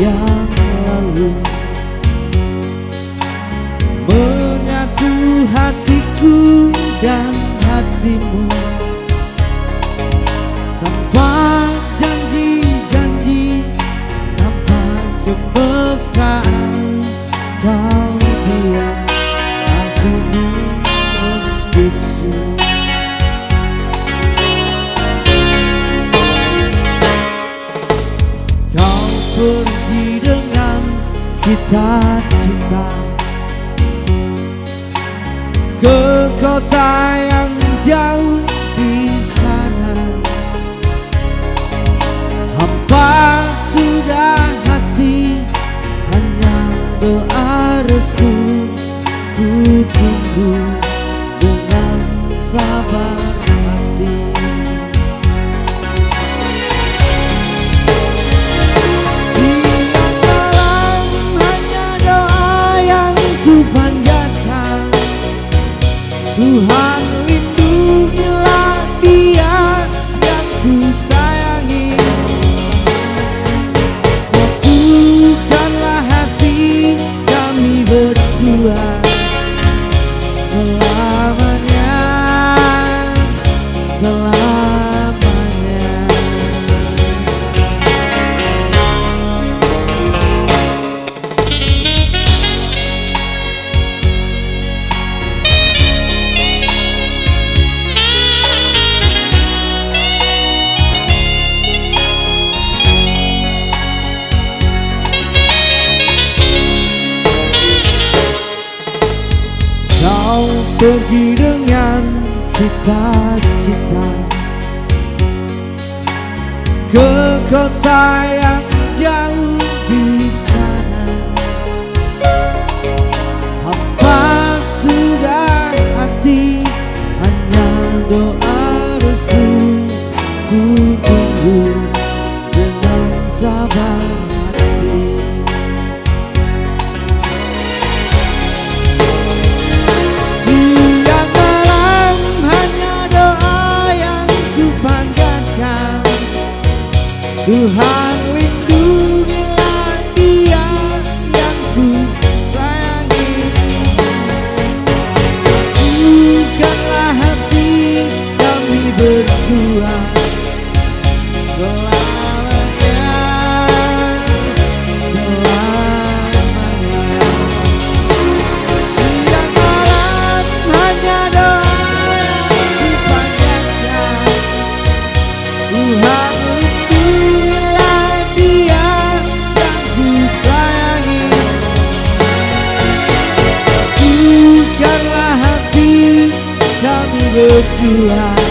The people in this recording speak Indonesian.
yang lalu, menyatu hatiku dan hatimu tanpa janji-janji, tanpa kemesraan. Kau diam, aku membisu. Kau pergi dengan cita-cita ke kota yang jauh di sana. Hampa sudah hati, hanya doa restu ku tunggu dengan sabar hati. Siang malam hanya doa yang ku panjatkan, Tuhan lindungilah dia yang ku sayangi. Satukanlah hati kami berdua selamanya, selamanya. Kau pergi dengan cita-cita ke kota yang jauh di sana. Apa sudah hati, hanya doa restu ku tunggu dengan sabar hati. Tuhan lindungilah dia yang ku sayangi. Bukanlah hati kami berdua selamanya, selamanya. Siang malam hanya doa yang ku panjatkan, Tuhan berdua